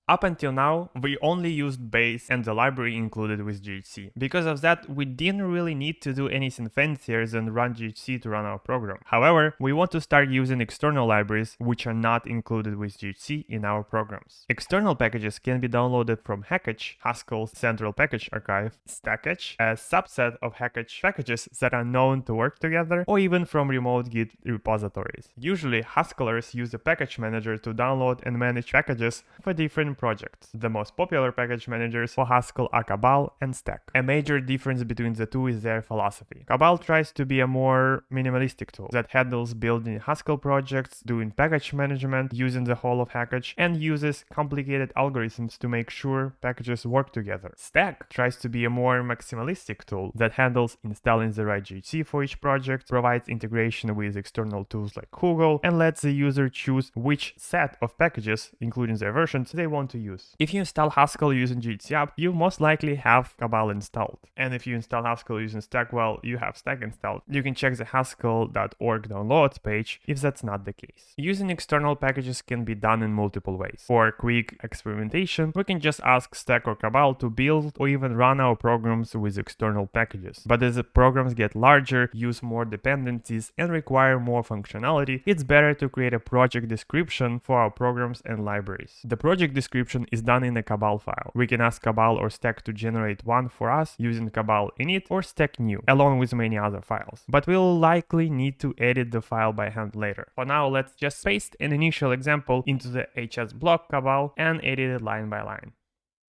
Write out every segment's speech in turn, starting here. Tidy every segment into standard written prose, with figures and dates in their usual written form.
Up until now, we only used base and the library included with GHC. Because of that, we didn't really need to do anything fancier than run GHC to run our program. However, we want to start using external libraries which are not included with GHC in our programs. External packages can be downloaded from Hackage, Haskell's central package archive, stack.yaml, a subset of Hackage packages that are known to work together, or even from remote Git repositories. Usually, Haskellers use a package manager to download and manage packages for different projects. The most popular package managers for Haskell are Cabal and Stack. A major difference between the two is their philosophy. Cabal tries to be a more minimalistic tool that handles building Haskell projects, doing package management using the whole of Hackage, and uses complicated algorithms to make sure packages work together. Stack tries to be a more maximalistic tool that handles installing the right GHC for each project, provides integration with external tools like Google, and lets the user choose which set of packages, including their versions, they want to use. If you install Haskell using GHC app, you most likely have Cabal installed. And if you install Haskell using Stack, well, you have Stack installed. You can check the haskell.org downloads page if that's not the case. Using external packages can be done in multiple ways. For quick experimentation, we can just ask Stack or Cabal to build or even run our programs with external packages. But as the programs get larger, use more dependencies, and require more functionality, it's better to create a project description for our programs and libraries. The project description is done in a Cabal file. We can ask Cabal or Stack to generate one for us using Cabal init or Stack new, along with many other files. But we'll likely need to edit the file by hand later. For now, let's just paste an initial example into the HS block Cabal and edit it line by line.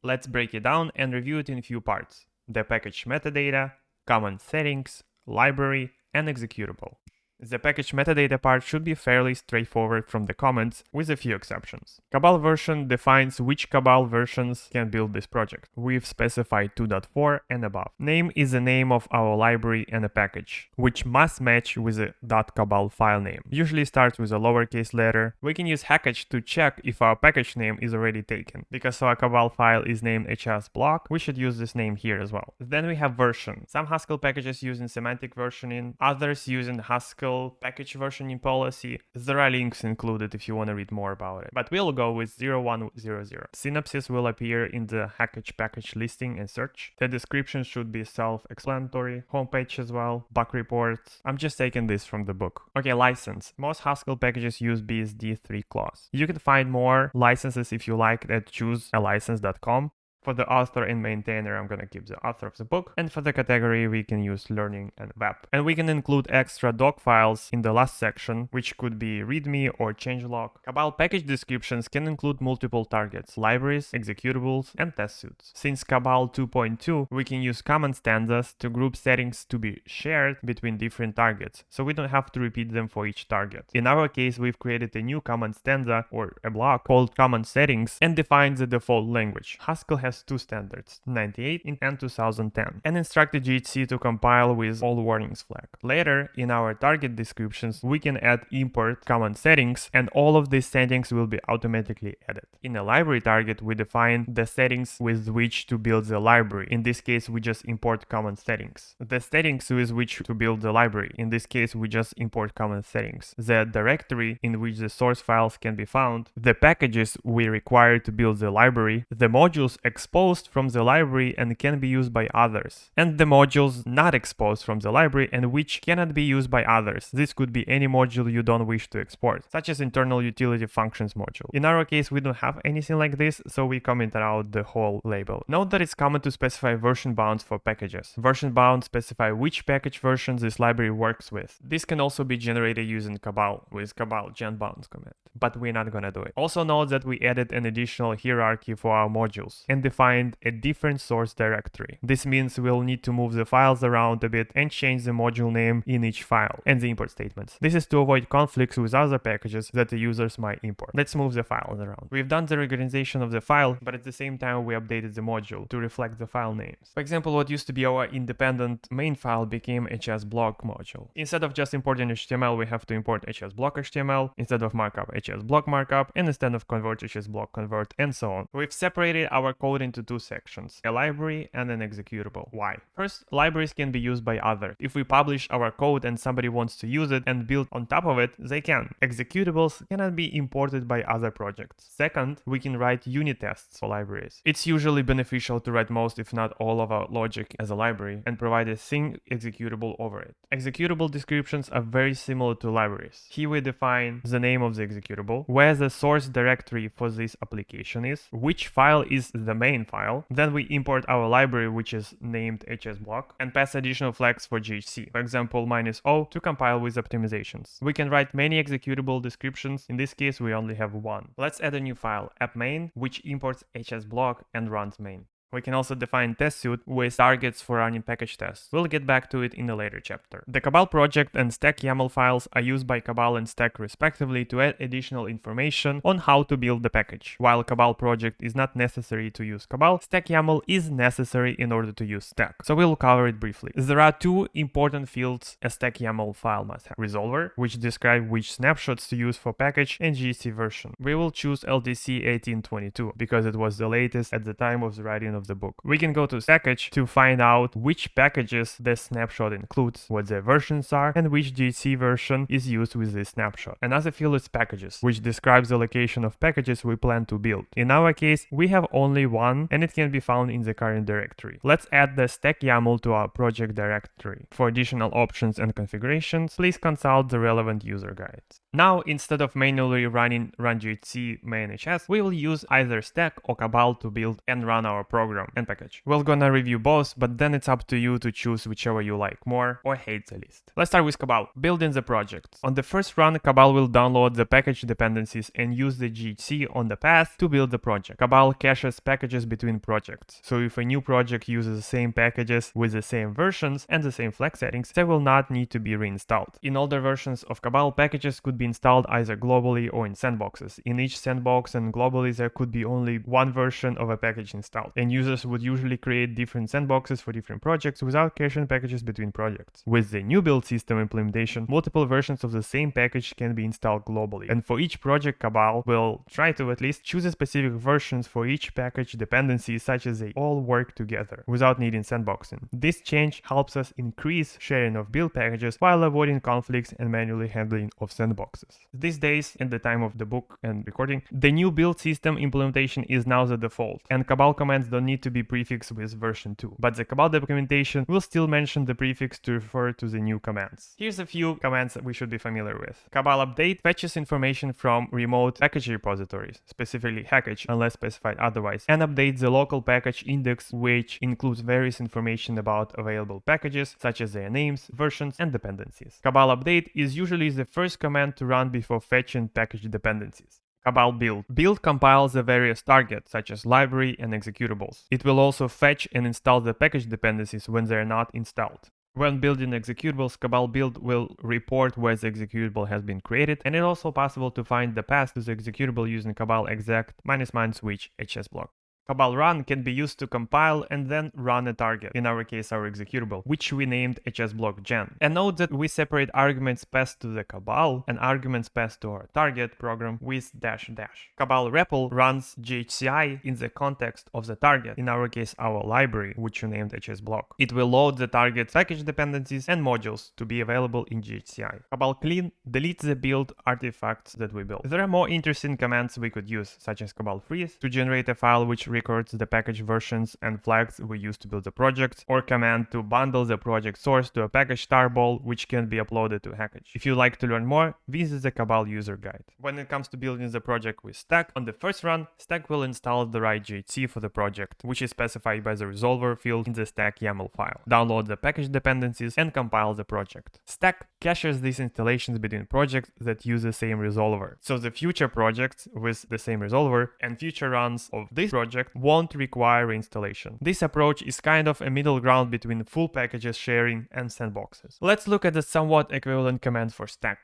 Let's break it down and review it in a few parts: the package metadata, common settings, library, and executable. The package metadata part should be fairly straightforward from the comments, with a few exceptions. Cabal version defines which Cabal versions can build this project. We've specified 2.4 and above. Name is the name of our library and a package, which must match with a .cabal file name. Usually starts with a lowercase letter. We can use Hackage to check if our package name is already taken. Because our Cabal file is named HS block, we should use this name here as well. Then we have version. Some Haskell packages using semantic versioning, others using Haskell package versioning policy. There are links included if you want to read more about it. But we'll go with 0100. Synopsis will appear in the Hackage package listing and search. The description should be self-explanatory. Homepage as well. Bug reports. I'm just taking this from the book. Okay, license. Most Haskell packages use BSD 3 clause. You can find more licenses if you like at choosealicense.com. For the author and maintainer, I'm going to keep the author of the book. And for the category, we can use learning and web. And we can include extra doc files in the last section, which could be README or changelog. Cabal package descriptions can include multiple targets, libraries, executables, and test suites. Since Cabal 2.2, we can use common stanzas to group settings to be shared between different targets, so we don't have to repeat them for each target. In our case, we've created a new common stanza or a block called common settings and defined the default language. Haskell has two standards, 98 and 2010, and instructed GHC to compile with all warnings flag. Later, in our target descriptions, we can add import common settings, and all of these settings will be automatically added. In a library target, we define the settings with which to build the library. In this case, we just import common settings. The settings with which to build the library. In this case, we just import common settings. The directory in which the source files can be found. The packages we require to build the library. The modules exposed from the library and can be used by others, and the modules not exposed from the library and which cannot be used by others. This could be any module you don't wish to export, such as internal utility functions module. In our case, we don't have anything like this, so we commented out the whole label. Note that it's common to specify version bounds for packages. Version bounds specify which package versions this library works with. This can also be generated using Cabal with Cabal genbounds command, but we're not gonna do it. Also note that we added an additional hierarchy for our modules and defined a different source directory. This means we'll need to move the files around a bit and change the module name in each file and the import statements. This is to avoid conflicts with other packages that the users might import. Let's move the files around. We've done the reorganization of the file, but at the same time we updated the module to reflect the file names. For example, what used to be our independent main file became HS block module. Instead of just importing HTML, we have to import HS block HTML, instead of markup HS block markup, and instead of convert HS block convert, and so on. We've separated our code split into two sections, a library and an executable. Why? First, libraries can be used by others. If we publish our code and somebody wants to use it and build on top of it, they can. Executables cannot be imported by other projects. Second, we can write unit tests for libraries. It's usually beneficial to write most, if not all, of our logic as a library and provide a thing executable over it. Executable descriptions are very similar to libraries. Here we define the name of the executable, where the source directory for this application is, which file is the main file. Then we import our library, which is named hsblock, and pass additional flags for GHC, for example -o to compile with optimizations. We can write many executable descriptions. In this case, we only have one. Let's add a new file, app_main, which imports hsblock and runs main. We can also define test suite with targets for running package tests. We'll get back to it in a later chapter. The Cabal project and stack.yaml files are used by Cabal and Stack respectively to add additional information on how to build the package. While Cabal project is not necessary to use Cabal, stack.yaml is necessary in order to use Stack. So we'll cover it briefly. There are two important fields a stack.yaml file must have. Resolver, which describe which snapshots to use for package, and GC version. We will choose LTC 1822 because it was the latest at the time of the writing of the book. We can go to package to find out which packages the snapshot includes, what their versions are, and which GC version is used with this snapshot. Another field is packages, which describes the location of packages we plan to build. In our case, we have only one, and it can be found in the current directory. Let's add the stack.yaml to our project directory. For additional options and configurations, please consult the relevant user guides. Now, instead of manually running run.ghc main HS, we will use either Stack or Cabal to build and run our program and package. We're gonna review both, but then it's up to you to choose whichever you like more or hate the least. Let's start with Cabal, building the project. On the first run, Cabal will download the package dependencies and use the GHC on the path to build the project. Cabal caches packages between projects, so if a new project uses the same packages with the same versions and the same flag settings, they will not need to be reinstalled. In older versions of Cabal, packages could be installed either globally or in sandboxes. In each sandbox and globally, there could be only one version of a package installed, and users would usually create different sandboxes for different projects without caching packages between projects. With the new build system implementation, multiple versions of the same package can be installed globally, and for each project, Cabal will try to at least choose a specific versions for each package dependency, such as they all work together without needing sandboxing. This change helps us increase sharing of build packages while avoiding conflicts and manually handling of sandboxes. These days, in the time of the book and recording, the new build system implementation is now the default, and Cabal commands don't need to be prefixed with version 2, but the Cabal documentation will still mention the prefix to refer to the new commands. Here's a few commands that we should be familiar with. Cabal update fetches information from remote package repositories, specifically package unless specified otherwise, and updates the local package index, which includes various information about available packages such as their names, versions, and dependencies. Cabal update is usually the first command to run before fetching package dependencies. Cabal build. Build compiles the various targets, such as library and executables. It will also fetch and install the package dependencies when they are not installed. When building executables, Cabal build will report where the executable has been created, and it's also possible to find the path to the executable using Cabal exec --switch hsblock. Cabal run can be used to compile and then run a target, in our case our executable, which we named hsblock_gen. And note that we separate arguments passed to the Cabal and arguments passed to our target program with --. Cabal REPL runs GHCI in the context of the target, in our case our library, which we named hsblock. It will load the target package dependencies and modules to be available in GHCI. Cabal clean deletes the build artifacts that we built. There are more interesting commands we could use, such as Cabal freeze to generate a file which records the package versions and flags we use to build the project, or command to bundle the project source to a package tarball which can be uploaded to a package. If you'd like to learn more, visit the Cabal user guide. When it comes to building the project with Stack, on the first run, Stack will install the right GHC for the project, which is specified by the resolver field in the stack.yaml file. Download the package dependencies and compile the project. Stack caches these installations between projects that use the same resolver, so the future projects with the same resolver and future runs of this project won't require installation. This approach is kind of a middle ground between full packages sharing and sandboxes. Let's look at the somewhat equivalent command for Stack.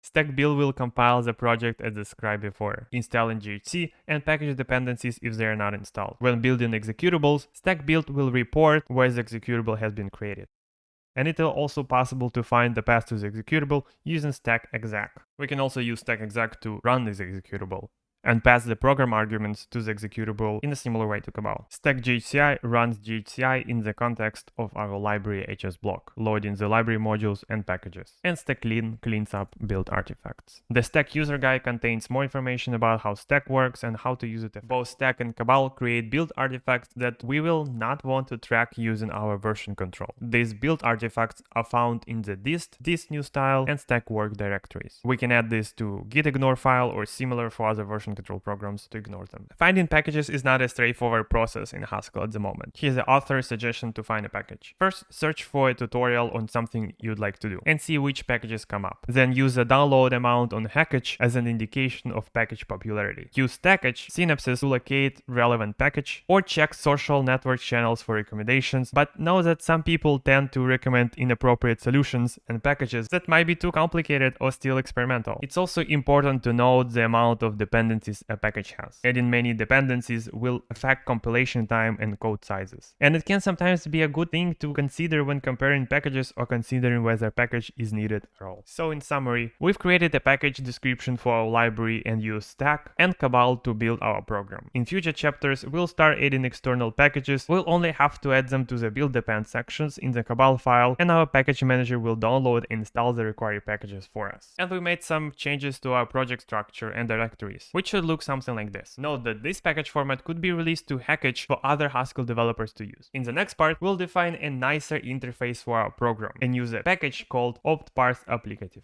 Stack build will compile the project as described before, installing GHC and package dependencies if they are not installed. When building executables, Stack build will report where the executable has been created. And it is also possible to find the path to the executable using stack exec. We can also use stack exec to run this executable. and pass the program arguments to the executable in a similar way to Cabal. Stack.gHCI runs gHCI in the context of our library HS block, loading the library modules and packages. And stack.clean cleans up build artifacts. The stack user guide contains more information about how stack works and how to use it. Both stack and Cabal create build artifacts that we will not want to track using our version control. These build artifacts are found in the dist new style, and stack work directories. We can add this to gitignore file or similar for other version control programs to ignore them. Finding packages is not a straightforward process in Haskell at the moment. Here's the author's suggestion to find a package. First, search for a tutorial on something you'd like to do and see which packages come up. Then use the download amount on Hackage as an indication of package popularity. Use Stackage synapses to locate relevant package, or check social network channels for recommendations, but know that some people tend to recommend inappropriate solutions and packages that might be too complicated or still experimental. It's also important to note the amount of dependencies a package has. Adding many dependencies will affect compilation time and code sizes. And it can sometimes be a good thing to consider when comparing packages or considering whether a package is needed at all. So in summary, we've created a package description for our library and use Stack and Cabal to build our program. In future chapters, we'll start adding external packages. We'll only have to add them to the build depend sections in the Cabal file, and our package manager will download and install the required packages for us. And we made some changes to our project structure and directories, which should look something like this. Note that this package format could be released to Hackage for other Haskell developers to use. In the next part, we'll define a nicer interface for our program and use a package called opt_parse applicative.